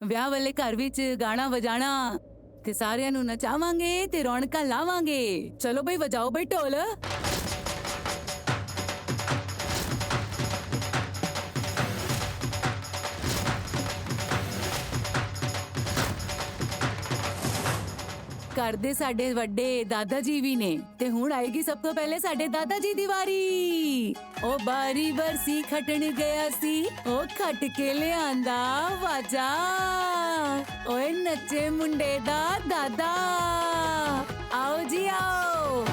ਵਿਆਹ ਵਾਲੇ ਘਰ ਵਿੱਚ ਗਾਣਾ ਵਜਾਣਾ ਤੇ ਸਾਰਿਆਂ ਨੂੰ ਨਚਾਵਾਂਗੇ ਤੇ ਰੌਣਕਾਂ ਲਾਵਾਂਗੇ। ਚਲੋ ਬਈ ਵਜਾਓ ਬਈ ਢੋਲ। ਘਰ ਦੇ ਸਾਡੇ ਵੱਡੇ ਦਾਦਾ ਜੀ ਵੀ ਨੇ ਤੇ ਹੁਣ ਆਏਗੀ ਸਭ ਤੋਂ ਪਹਿਲੇ ਸਾਡੇ ਦਾਦਾ ਜੀ ਦੀ ਵਾਰੀ। ਉਹ ਬਾਰੀ ਬਰਸੀ ਖਟਣ ਗਿਆ ਸੀ, ਉਹ ਖਟ ਕੇ ਲਿਆਂਦਾ ਵਾਜਾ, ਓਏ ਨੱਚੇ ਮੁੰਡੇ ਦਾ ਦਾਦਾ। ਆਓ ਜੀ ਆਓ।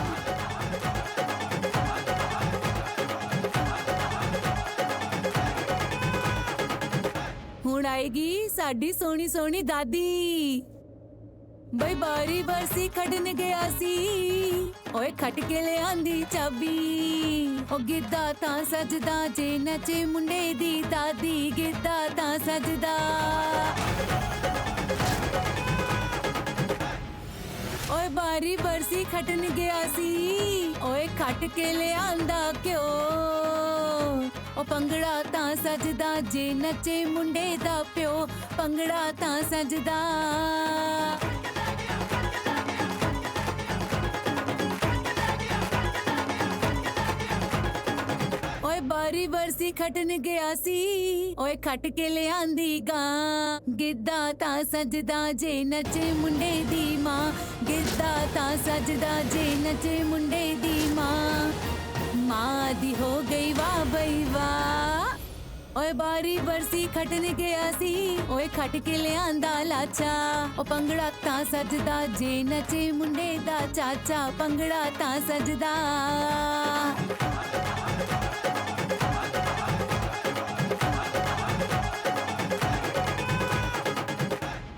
ਹੁਣ ਆਏਗੀ ਸਾਡੀ ਸੋਹਣੀ ਸੋਹਣੀ ਦਾਦੀ। ਬਈ ਬਾਰੀ ਬਰਸੀ ਖਟਣ ਗਿਆ ਸੀ, ਓਏ ਖਟ ਕੇ ਲਿਆਂਦੀ ਚਾਬੀ। ਉਹ ਗਿੱਧਾ ਤਾਂ ਸਜਦਾ ਜੇ ਨੱਚੇ ਮੁੰਡੇ ਦੀ ਦਾਦੀ, ਗਿੱਧਾ ਤਾਂ ਸਜਦਾ। ਓਏ ਬਾਰੀ ਬਰਸੀ ਖਟਣ ਗਿਆ ਸੀ, ਓਏ ਖਟ ਕੇ ਲਿਆਂਦਾ ਘਿਓ। ਉਹ ਭੰਗੜਾ ਤਾਂ ਸਜਦਾ ਜੇ ਨੱਚੇ ਮੁੰਡੇ ਦਾ ਪਿਓ, ਭੰਗੜਾ ਤਾਂ ਸਜਦਾ। ਓਏ ਬਾਰੀ ਬਰਸੀ ਖਟਣ ਗਿਆ ਸੀ, ਓਏ ਖਟ ਕੇ ਲਿਆਂਦੀ ਗਾਂ। ਗਿੱਧਾ ਤਾਂ ਸਜਦਾ ਜੇ ਨੱਚੇ ਮੁੰਡੇ ਦੀ ਮਾਂ, ਗਿੱਧਾ ਤਾਂ ਸਜਦਾ ਜੇ ਨੱਚੇ ਮੁੰਡੇ ਦੀ ਮਾਂ। ਮਾਂ ਦੀ ਹੋ ਗਈ ਵਾਹ ਬਈ ਵਾਹ। ਓਏ ਬਾਰੀ ਬਰਸੀ ਖਟਣ ਗਿਆ ਸੀ, ਓਏ ਖਟ ਕੇ ਲਿਆਂਦਾ ਲਾਚਾ। ਉਹ ਭੰਗੜਾ ਤਾਂ ਸਜਦਾ ਜੇ ਨੱਚੇ ਮੁੰਡੇ ਦਾ ਚਾਚਾ, ਭੰਗੜਾ ਤਾਂ ਸਜਦਾ।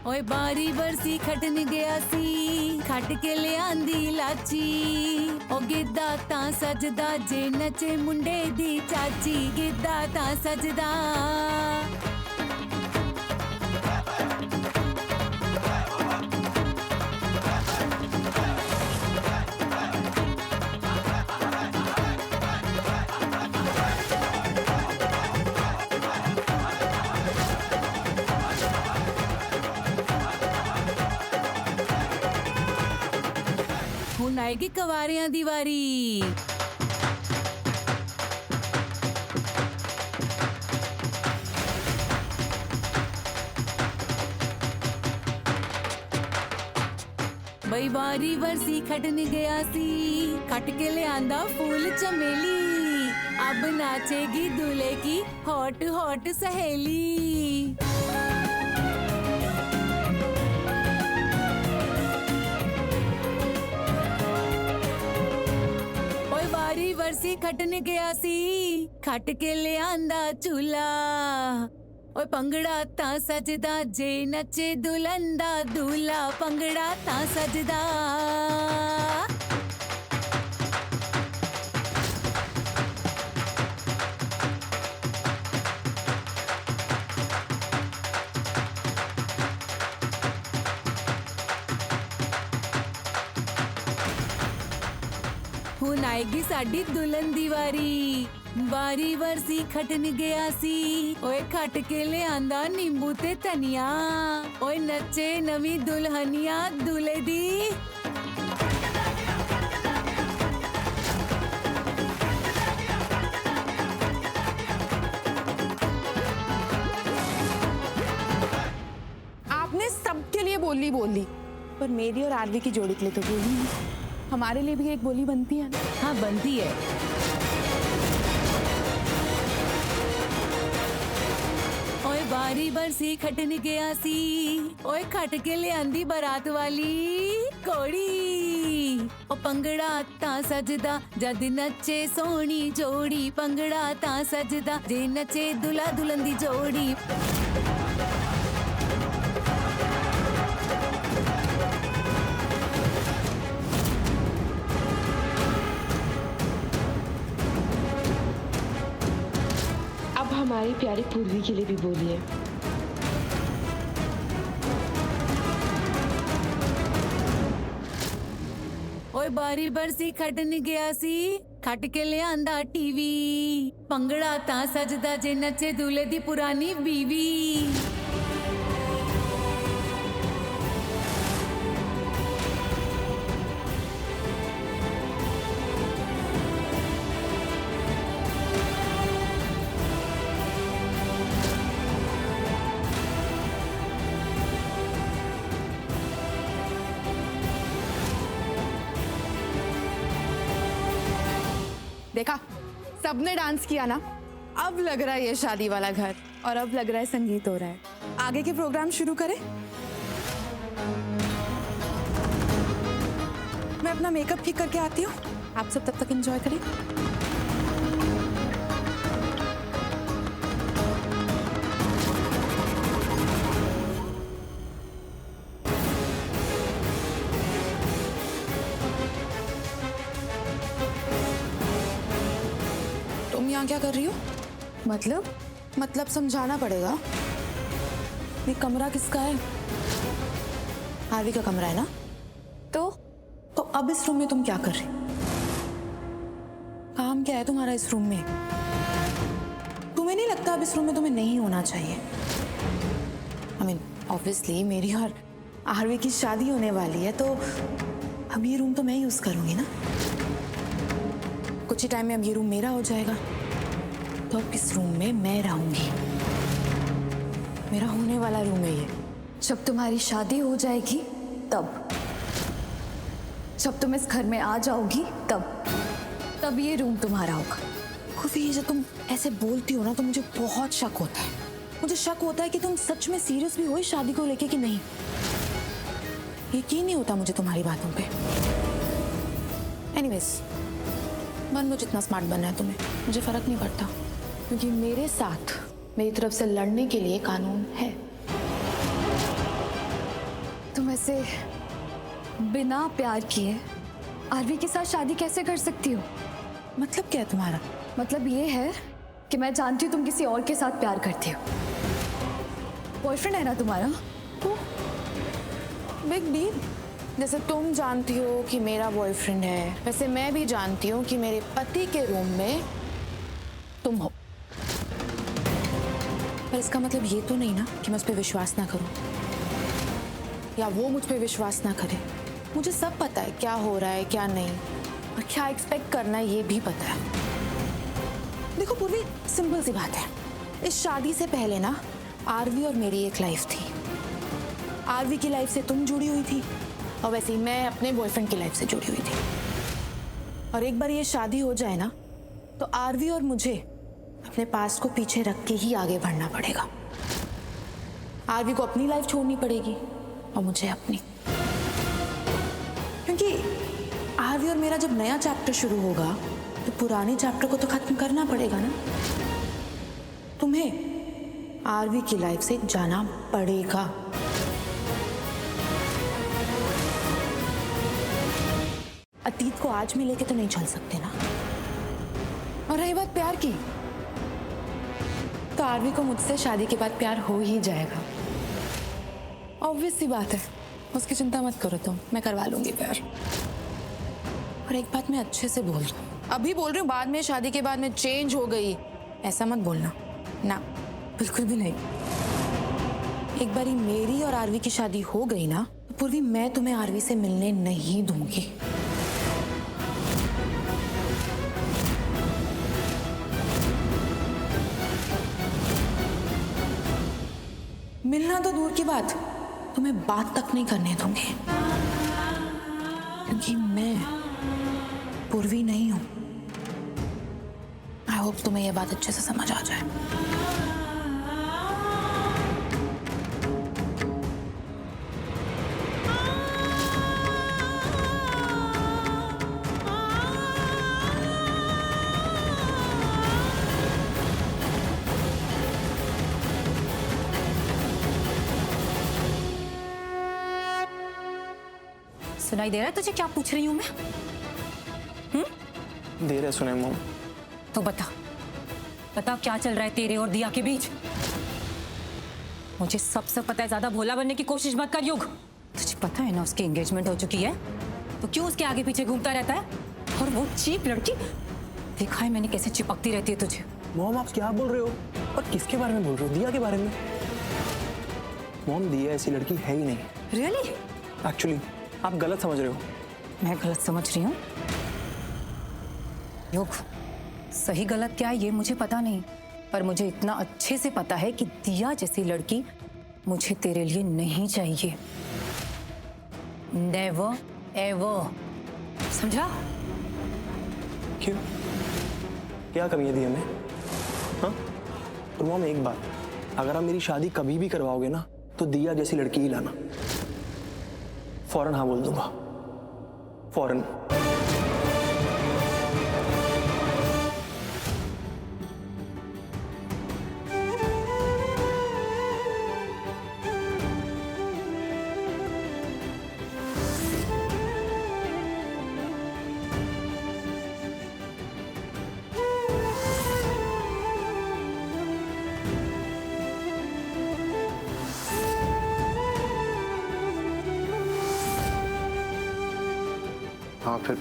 ਓਏ ਬਾਰੀ ਬਰਸੀ ਖਟਣ ਗਿਆ ਸੀ, ਖਟ ਕੇ ਲਿਆਂਦੀ ਲਾਚੀ। ਉਹ ਗਿੱਧਾ ਤਾਂ ਸਜਦਾ ਜੇ ਨੱਚੇ ਮੁੰਡੇ ਦੀ ਚਾਚੀ, ਗਿੱਧਾ ਤਾਂ ਸਜਦਾ। ਹੁਣ ਆਏਗੀ ਕਵਾਰਿਆਂ ਦੀ ਵਾਰੀ। ਬਈ ਬਾਰੀ ਬਰਸੀ ਖਟਣ ਗਿਆ ਸੀ, ਖਟ ਕੇ ਲਿਆਂਦਾ ਫੂਲ ਚਮੇਲੀ। ਅਬ ਨਾਚੇਗੀ दूल्हे की हॉट हॉट सहेली। ਬਾਰੀ ਬਰਸੀ ਖਟਣ ਗਿਆ ਸੀ, ਖਟ ਕੇ ਲਿਆਂਦਾ ਝੂਲਾ। ਓਏ ਭੰਗੜਾ ਤਾਂ ਸਜਦਾ ਜੇ ਨੱਚੇ ਦੁਲਹਨ ਦਾ ਦੂਲਾ, ਭੰਗੜਾ ਤਾਂ ਸਜਦਾ। ਹੁਣ ਆਏਗੀ ਸਾਡੀ ਦੁਲਹਨ ਦੀ ਵਾਰੀ। ਬਾਰੀ ਬਰਸੀ ਖਟਣ ਗਿਆ ਸੀ, ਓਏ ਖਟ ਕੇ ਲਿਆਂਦਾ ਨਿੰਬੂ ਤੇ ਧਨੀਆ। ਓਏ ਨੱਚੇ ਨਵੀਂ ਦੁਲਹਨੀਆ दूल्हे ਦੀ। आपने सबके लिए बोली बोली, पर मेरी और आरवी की जोड़ी के लिए तो बोली नहीं। हमारे लिए भी एक बोली बनती है ना? हाँ बनती है। ओए बारी बरसी खटन गया सी, ओए खट के लियांदी बारात वाली कोड़ी। ओ पंगड़ा ता सजदा जद नचे सोहनी जोड़ी, पंगड़ा ता सजदा जे नचे दुल्हा दुल्हन दी जोड़ी। हमारी प्यारी पूर्वी के लिए भी बोलिए। ओए बारी बरसी खटन गया सी, खट के लियांदा टीवी। पंगड़ा तां सजदा जे नचे दूल्हे दी पुरानी बीवी। देखा, सबने डांस किया ना, अब लग रहा है ये शादी वाला घर और अब लग रहा है संगीत हो रहा है। आगे के प्रोग्राम शुरू करें? मैं अपना मेकअप ठीक करके आती हूँ, आप सब तब तक एंजॉय करें। तुम यहाँ क्या कर रही हो? मतलब समझाना पड़ेगा। ये कमरा किसका है? आरवी का कमरा है ना? तो अब इस रूम में तुम क्या कर रही हो? काम क्या है तुम्हारा इस रूम में? तुम्हें नहीं लगता अब इस रूम में तुम्हें नहीं होना चाहिए? ऑब्वियसली मेरी और आरवी की शादी होने वाली है, तो अब ये रूम तो मैं यूज करूंगी ना। कुछ ही टाइम में अब ये रूम मेरा हो जाएगा, तो अब इस रूम में मैं रहूंगी। मेरा होने वाला रूम है ये। जब तुम्हारी शादी हो जाएगी तब, जब तुम इस घर में आ जाओगी तब ये रूम तुम्हारा होगा। खुफी, जब तुम ऐसे बोलती हो ना तो मुझे बहुत शक होता है। मुझे शक होता है कि तुम सच में सीरियस भी हो इस शादी को लेके कि नहीं। यकीन नहीं होता मुझे तुम्हारी बातों पे। एनीवेज, बन लो जितना स्मार्ट बनना है तुम्हें, मुझे फर्क नहीं पड़ता, क्योंकि मेरे साथ मेरी तरफ से लड़ने के लिए कानून है। तुम ऐसे बिना प्यार किए आरवी के साथ शादी कैसे कर सकती हो? मतलब क्या है तुम्हारा? मतलब ये है कि मैं जानती हूँ तुम किसी और के साथ प्यार करती हो। बॉयफ्रेंड है ना तुम्हारा? Big deal. जैसे तुम जानती हो कि मेरा बॉयफ्रेंड है, वैसे मैं भी जानती हूँ कि मेरे पति के रूम में तुम हो। पर इसका मतलब ये तो नहीं ना कि मैं उस पर विश्वास ना करूं या वो मुझ पर विश्वास ना करे। मुझे सब पता है क्या हो रहा है क्या नहीं, और क्या एक्सपेक्ट करना है ये भी पता है। देखो पूर्वी, सिंपल सी बात है, इस शादी से पहले ना आरवी और मेरी एक लाइफ थी। आरवी की लाइफ से तुम जुड़ी हुई थी और वैसे ही मैं अपने बॉयफ्रेंड की लाइफ से जुड़ी हुई थी। और एक बार ये शादी हो जाए ना तो आरवी और मुझे अपने पास्ट को पीछे रख के ही आगे बढ़ना पड़ेगा। आरवी को अपनी लाइफ छोड़नी पड़ेगी और मुझे अपनी, क्योंकि आरवी और मेरा जब नया चैप्टर शुरू होगा तो पुराने चैप्टर को तो खत्म करना पड़ेगा ना। तुम्हें आरवी की लाइफ से जाना पड़ेगा। अतीत को आज में लेके तो नहीं चल सकते ना। और रही बात प्यार की, तो आरवी को मुझसे शादी के बाद प्यार हो ही जाएगा। ऑब्वियस सी बात है, उसकी चिंता मत करो तुम, मैं करवा लूंगी प्यार। और एक बात मैं अच्छे से बोल दूं, अभी बोल रही हूँ, बाद में शादी के बाद में चेंज हो गई ऐसा मत बोलना ना, बिल्कुल भी नहीं। एक बारी मेरी और आरवी की शादी हो गई ना तो पूर्वी मैं तुम्हें आरवी से मिलने नहीं दूंगी। मिलना तो दूर की बात, तुम्हें बात तक नहीं करने दूंगी, क्योंकि मैं पूर्वी नहीं हूं। आई होप तुम्हें यह बात अच्छे से समझ आ जाए। सुनाई दे रहा है तुझे क्या पूछ रही हूँ मैं? दे रहे सुने मॉम। तो बता क्या चल रहा है तेरे और दिया के बीच? मुझे सब पता है, ज्यादा भोला बनने की कोशिश मत कर युग। तुझे पता है ना उसकी एंगेजमेंट हो चुकी है, तो क्यों उसके आगे पीछे घूमता रहता है? और वो चीप लड़की, देखा है मैंने कैसे चिपकती रहती है तुझे। मॉम आप क्या बोल रहे हो और किसके बारे में बोल रहे हो? दिया के बारे में? मॉम दिया ऐसी लड़की है ही नहीं। रियली? एक्चुअली आप गलत समझ रहे हो। मैं गलत समझ रही हूँ? युग, सही गलत क्या है ये मुझे पता नहीं, पर मुझे इतना अच्छे से पता है कि दिया जैसी लड़की मुझे तेरे लिए नहीं चाहिए। नेवर एवर, समझा? क्यों? क्या कमियां दी हमें? हाँ? और मॉम एक बात, अगर आप मेरी शादी कभी भी करवाओगे ना तो दिया जैसी लड़की ही लाना। फौरन हाँ बोल दूंगा, फौरन। हाँ फिर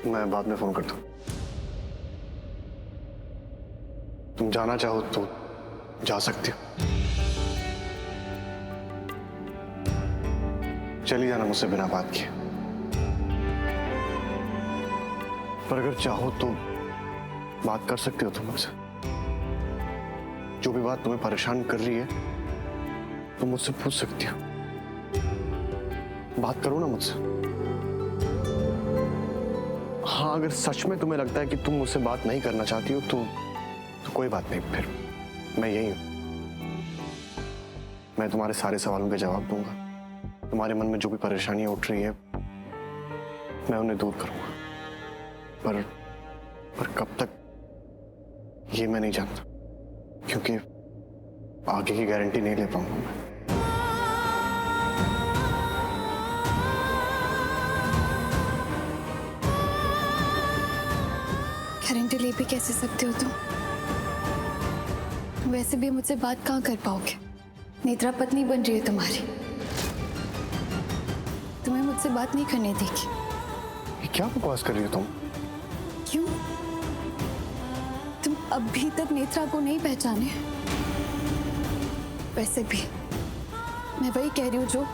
मैं बाद में फोन करता हूँ। तुम जाना चाहो तो जा सकती हो, चली जाना मुझसे बिना बात किए। पर अगर चाहो तो बात कर सकते हो तुम मुझसे। जो भी बात तुम्हें परेशान कर रही है तुम मुझसे पूछ सकती हो। बात करो ना मुझसे। हाँ, अगर सच में तुम्हें लगता है कि तुम मुझसे बात नहीं करना चाहती हो तो कोई बात नहीं, फिर मैं यही हूं। मैं तुम्हारे सारे सवालों के जवाब दूंगा। तुम्हारे मन में जो भी परेशानियां उठ रही है मैं उन्हें दूर करूंगा। पर कब तक ये मैं नहीं जानता, क्योंकि आगे की गारंटी नहीं ले पाऊंगा मैं। गारंटी ले भी कैसे सकते हो तुम? वैसे भी मुझसे बात कहाँ कर पाओगे? नेत्रा पत्नी बन रही है तुम्हारी, तुम्हें मुझसे बात नहीं करने देगी। ये क्या बकवास कर रही हो तुम? क्यों? तुम अभी तक नेत्रा को नहीं पहचाने? वैसे भी मैं वही कह रही हूँ जो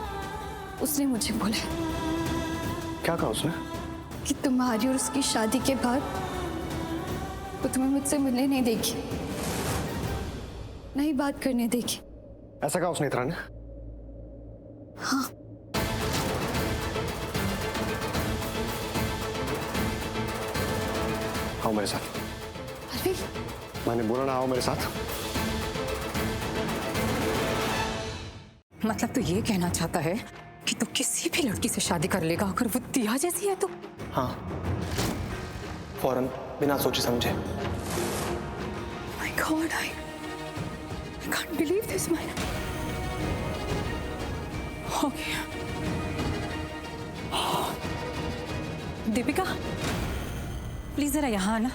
उसने मुझे बोला। क्या कहा उसने? कि तुम्हारी और उसकी शादी के बाद वो तुम्हें मुझसे मिलने नहीं देगी, नहीं बात करने देगी। ऐसा कहा उसने नेत्रा ने? हाँ। आओ मेरे साथ। अरे मैंने बोला ना, आओ मेरे साथ। मतलब तू ये कहना चाहता है कि तू किसी भी लड़की से शादी कर लेगा अगर वो दिया जैसी है तो? हाँ, फौरन, बिना सोचे समझे। My God, I can't believe this, man. हो गया। दीपिका, प्लीज जरा यहाँ आना।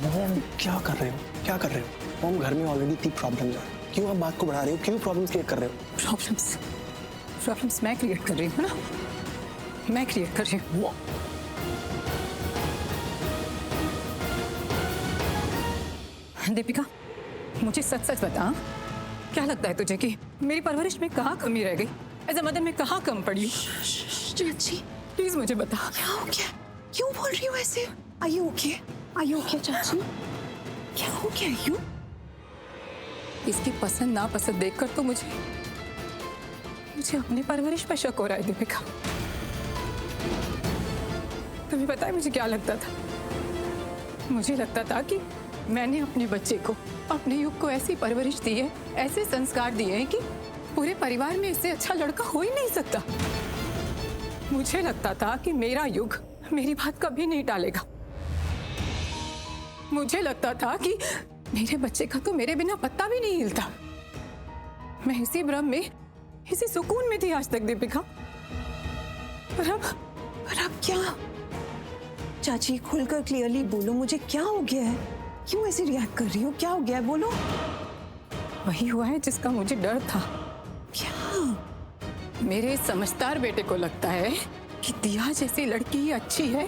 मॉम क्या कर रहे हो? क्या कर रहे हो? मॉम घर में ऑलरेडी इतनी प्रॉब्लम्स हैं, क्यों आप बात को बढ़ा रहे हो? क्यों प्रॉब्लम्स क्रिएट कर रहे हो? प्रॉब्लम्स मैं क्रिएट कर रही हूँ ना, मैं क्रिएट कर रही हूँ। दीपिका, मुझे सच सच बता, क्या लगता है तुझे कि मेरी परवरिश में कहाँ कमी रह गई? एज अ मदर मैं कहाँ कम पड़ी हूँ? चाची, प्लीज मुझे बता। क्या हो गया? क्यों बोल रही हो ऐसे? Are you okay? Are you okay, चाची? क्या हो गया यू? इसकी पसंद नापसंद देखकर तो मुझे अपनी परवरिश पर शक हो रहा है दीपिका। तुम्हें पता है मुझे क्या लगता था? मुझे लगता था कि मैंने अपने बच्चे को, अपने युग को ऐसी परवरिश दी है, ऐसे संस्कार दिए हैं कि पूरे परिवार में इससे अच्छा लड़का हो ही नहीं सकता। मुझे लगता था कि मेरा युग मेरी बात कभी नहीं टालेगा। मुझे लगता था कि मेरे बच्चे का तो मेरे बिना पत्ता भी नहीं हिलता। मैं इसी भ्रम में, इसी सुकून में थी आज तक दीपिका। पर अब क्या? चाची खुलकर क्लियरली बोलो, मुझे क्या हो गया है? क्यों ऐसे रिएक्ट कर रही हो? क्या हो गया है? बोलो। वही हुआ है जिसका मुझे डर था। क्या? मेरे समझदार बेटे को लगता है कि दिया जैसी लड़की ही अच्छी है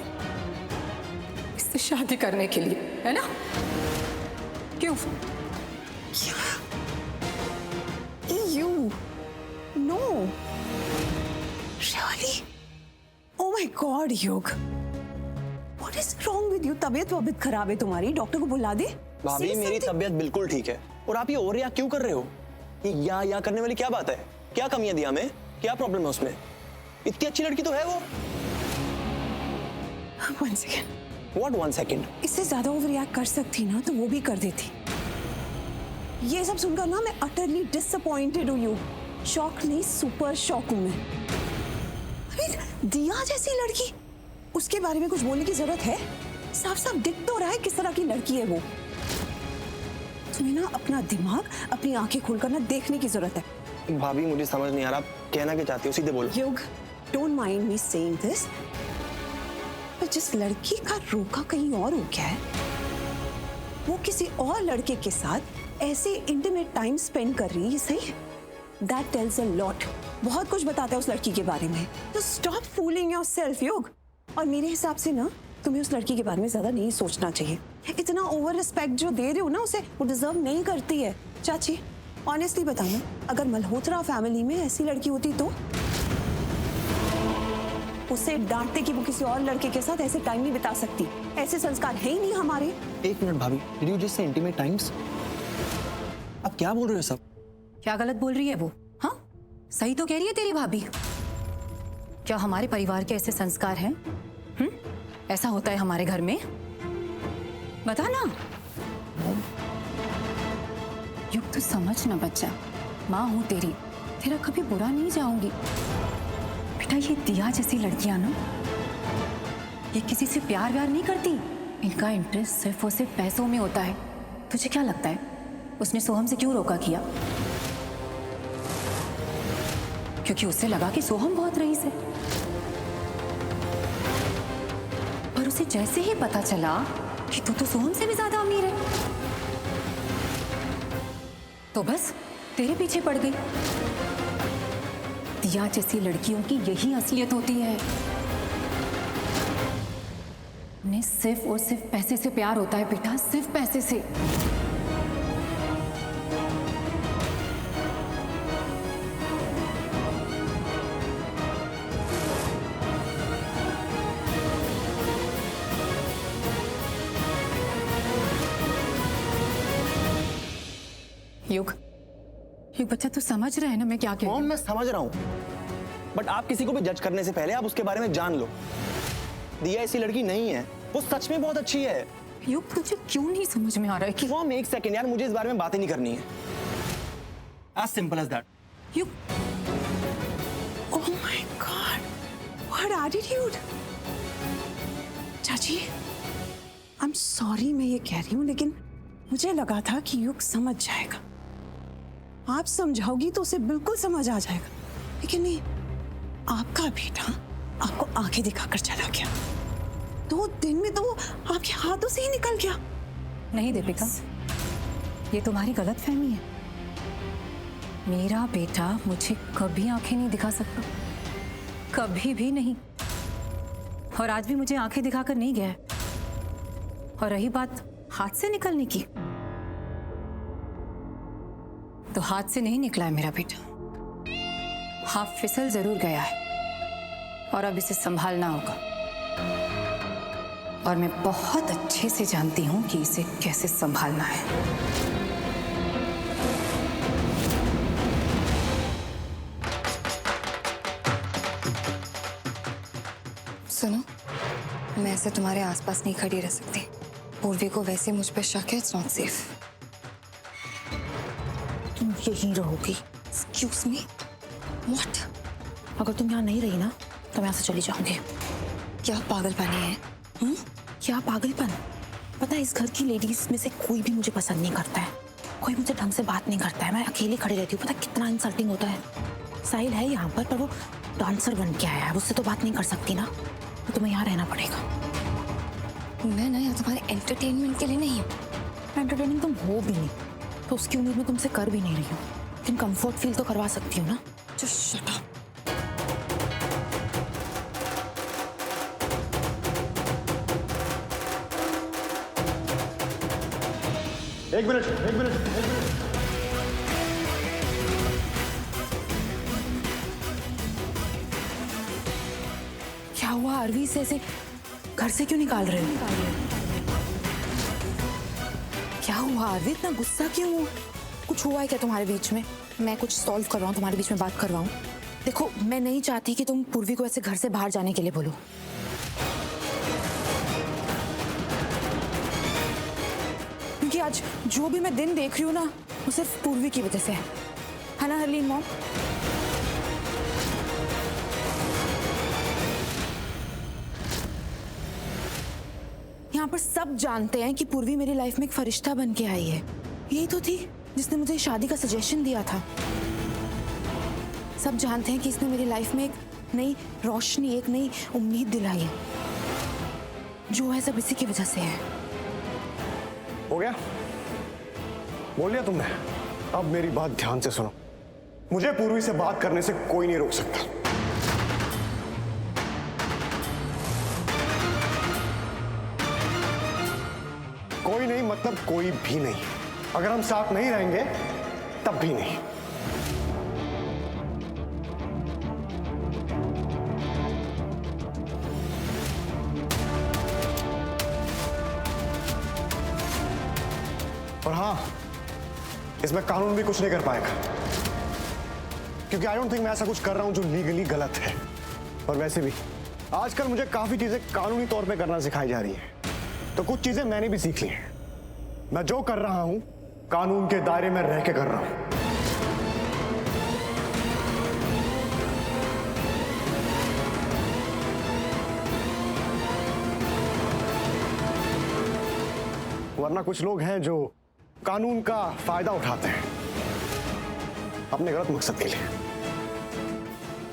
इससे शादी करने के लिए, है ना? क्यों? You know really? Oh my god योग, what is wrong with you? तबीयत वबीयत खराब है तुम्हारी? डॉक्टर को बुला दे। भाभी मेरी तबीयत बिल्कुल ठीक है, और आप ये ओवर रिएक्ट क्यों कर रहे हो? ये या करने वाली क्या बात है? क्या कमियां दी हमें? क्या प्रॉब्लम है उसमें? इतनी अच्छी लड़की तो है वो। 1 सेकेंड। What 1 second? इससे ज्यादा ओवर रिएक्ट कर सकती ना तो वो भी कर देती। ये सब सुनकर ना मैं अटरली डिसअपॉइंटेड हूँ यू। शॉक नहीं, सुपर शॉक हूँ मैं। अरे दिया जैसी लड़की, उसके बारे में कुछ बोलने की जरूरत है? साफ साफ दिख तो रहा है किस तरह की लड़की है वो। तुम्हें ना अपना दिमाग, अपनी आंखें खोलकर ना देखने की जरूरत है। भाभी मुझे समझ नहीं आ रहा, आप कहना क्या चाहती हो, सीधे बोलो। युग, don't mind me saying this, पर जिस लड़की का रोका कहीं और हो गया है, वो किसी और लड़के के साथ ऐसे इंटीमेट टाइम स्पेंड कर रही है, सही? That tells a lot. बहुत कुछ बताता है उस लड़की के बारे में। तो स्टॉप फूलिंग योरसेल्फ युग। और मेरे हिसाब से ना तुम्हें उस लड़की के बारे में ज्यादा नहीं सोचना चाहिए। इतना ओवर रिस्पेक्ट जो दे रहे हो ना उसे, वो डिजर्व नहीं करती है। चाची ऑनेस्टली बताना, अगर मल्होत्रा फैमिली में ऐसी लड़की होती तो उसे डांटते कि वो किसी और लड़के के साथ ऐसे टाइम नहीं बिता सकती। ऐसे संस्कार है ही नहीं हमारे। 1 मिनट भाभी, did you just say intimate times? आप क्या बोल रहे हो सब? क्या गलत बोल रही है वो? हाँ, सही तो कह रही है तेरी भाभी। क्या हमारे परिवार के ऐसे संस्कार हैं? ऐसा होता है हमारे घर में? बता ना। युग तो समझ ना बच्चा, माँ हूं तेरी, तेरा कभी बुरा नहीं चाहूंगी। बेटा ये दिया जैसी लड़कियां ना, ये किसी से प्यार व्यार नहीं करती। इनका इंटरेस्ट सिर्फ और सिर्फ पैसों में होता है। तुझे क्या लगता है उसने सोहम से क्यों रोका किया? क्योंकि उसे लगा कि सोहम बहुत रईस है। पर उसे जैसे ही पता चला कि तू तो सोहम से भी ज्यादा अमीर है, तो बस तेरे पीछे पड़ गई। दिया जैसी लड़कियों की यही असलियत होती है। उन्हें सिर्फ और सिर्फ पैसे से प्यार होता है बेटा, सिर्फ पैसे से। युग, युग बच्चा तू समझ रहा है ना मैं क्या कह रही हूं? मैं समझ रहा हूँ, बट आप किसी को भी जज करने से पहले आप उसके बारे में जान लो। दिया ऐसी लड़की नहीं है, वो सच में बहुत अच्छी है। युग तुझे क्यों नहीं समझ में आ रहा है कि मॉम 1 सेकेंड यार, मुझे इस बारे में बातें नहीं करनी है। As simple as that. युग Oh my God, what attitude! चाची, I'm sorry मैं ये कह रही हूँ, लेकिन मुझे लगा था कि युग समझ जाएगा। आप समझाओगी तो उसे बिल्कुल समझ आ जाएगा, लेकिन नहीं, आपका बेटा आपको आंखें दिखाकर चला गया। 2 दिन में तो वो आपके हाथों से ही निकल गया। नहीं दीपिका, ये तुम्हारी गलतफहमी है। मेरा बेटा मुझे कभी आंखें नहीं दिखा सकता, कभी भी नहीं। और आज भी मुझे आंखें दिखाकर नहीं गया है। और रही बात हाथ से निकलने की, तो हाथ से नहीं निकला है मेरा बेटा, हाथ फिसल जरूर गया है। और अब इसे संभालना होगा, और मैं बहुत अच्छे से जानती हूं कि इसे कैसे संभालना है। सुनो, मैं ऐसे तुम्हारे आसपास नहीं खड़ी रह सकती। पूर्वी को वैसे मुझ पे शक है, इट्स नॉट सेफ। तुम यहीं रहोगी? Excuse me, what? अगर तुम यहाँ नहीं रही ना तो मैं यहाँ से चली जाऊंगी। क्या पागलपनी है? क्या पागलपन? पता है इस घर की लेडीज में से कोई भी मुझे पसंद नहीं करता है, कोई मुझे ढंग से बात नहीं करता है। मैं अकेली खड़ी रहती हूँ, पता कितना इंसल्टिंग होता है। साहिल है यहाँ पर वो डांसर बन के आया है, उससे तो बात नहीं कर सकती ना, तो तुम्हें यहाँ रहना पड़ेगा। मैं ना यहाँ तुम्हारे एंटरटेनमेंट के लिए नहीं हूँ। एंटरटेनिंग तुम हो भी नहीं, तो उसकी उम्मीद में तुमसे कर भी नहीं रही हूँ, लेकिन कंफर्ट फील तो करवा सकती हूँ ना। Just shut up. एक मिनट। क्या हुआ अरवी, से ऐसे घर से क्यों निकाल रहे हो? क्या हुआ अरवी, इतना गुस्सा क्यों हो? कुछ हुआ है क्या तुम्हारे बीच में? मैं कुछ सॉल्व करवाऊं, तुम्हारे बीच में बात करवाऊं? देखो मैं नहीं चाहती कि तुम पूर्वी को ऐसे घर से बाहर जाने के लिए बोलो। आज जो भी मैं दिन देख रही हूँ ना, वो सिर्फ पूर्वी की वजह से है ना हरलीन मॉम? यहाँ पर सब जानते हैं कि पूर्वी मेरी लाइफ में एक फरिश्ता बन के आई है। यही तो थी जिसने मुझे शादी का सजेशन दिया था। सब जानते हैं कि इसने मेरी लाइफ में एक नई रोशनी, एक नई उम्मीद दिलाई है। जो है सब इसी की वजह से है। हो गया? बोल लिया तुमने? अब मेरी बात ध्यान से सुनो। मुझे पूर्वी से बात करने से कोई नहीं रोक सकता। कोई नहीं मतलब कोई भी नहीं। अगर हम साथ नहीं रहेंगे तब भी नहीं। और हाँ, इसमें कानून भी कुछ नहीं कर पाएगा, क्योंकि आई डोंट थिंक मैं ऐसा कुछ कर रहा हूं जो लीगली गलत है। और वैसे भी आजकल मुझे काफी चीजें कानूनी तौर पे करना सिखाई जा रही हैं, तो कुछ चीजें मैंने भी सीख ली हैं। मैं जो कर रहा हूं कानून के दायरे में रह के कर रहा हूं। वरना कुछ लोग हैं जो कानून का फायदा उठाते हैं अपने गलत मकसद के लिए।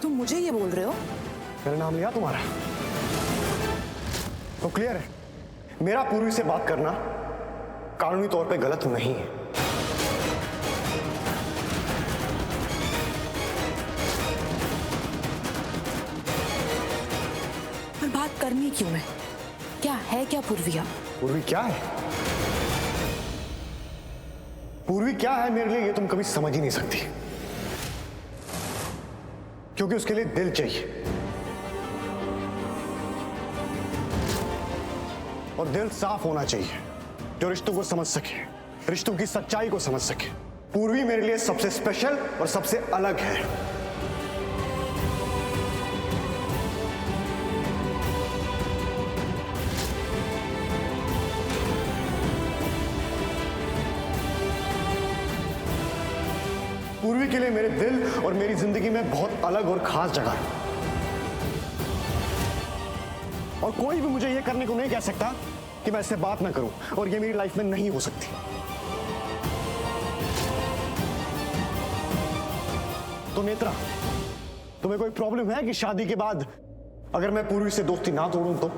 तुम मुझे ये बोल रहे हो? मेरा नाम लिया तुम्हारा तो क्लियर है, मेरा पूर्वी से बात करना कानूनी तौर पे गलत नहीं है। पर बात करनी क्यों है? क्या है क्या पूर्विया? पूर्वी क्या है? पूर्वी क्या है मेरे लिए ये तुम कभी समझ ही नहीं सकती, क्योंकि उसके लिए दिल चाहिए, और दिल साफ होना चाहिए जो रिश्तों को समझ सके, रिश्तों की सच्चाई को समझ सके। पूर्वी मेरे लिए सबसे स्पेशल और सबसे अलग है। पूर्वी के लिए मेरे दिल और मेरी जिंदगी में बहुत अलग और खास जगह है, और कोई भी मुझे यह करने को नहीं कह सकता कि मैं इससे बात ना करूं, और ये मेरी लाइफ में नहीं हो सकती। तो नेत्रा, तुम्हें कोई प्रॉब्लम है कि शादी के बाद अगर मैं पूर्वी से दोस्ती ना तोड़ूं तो?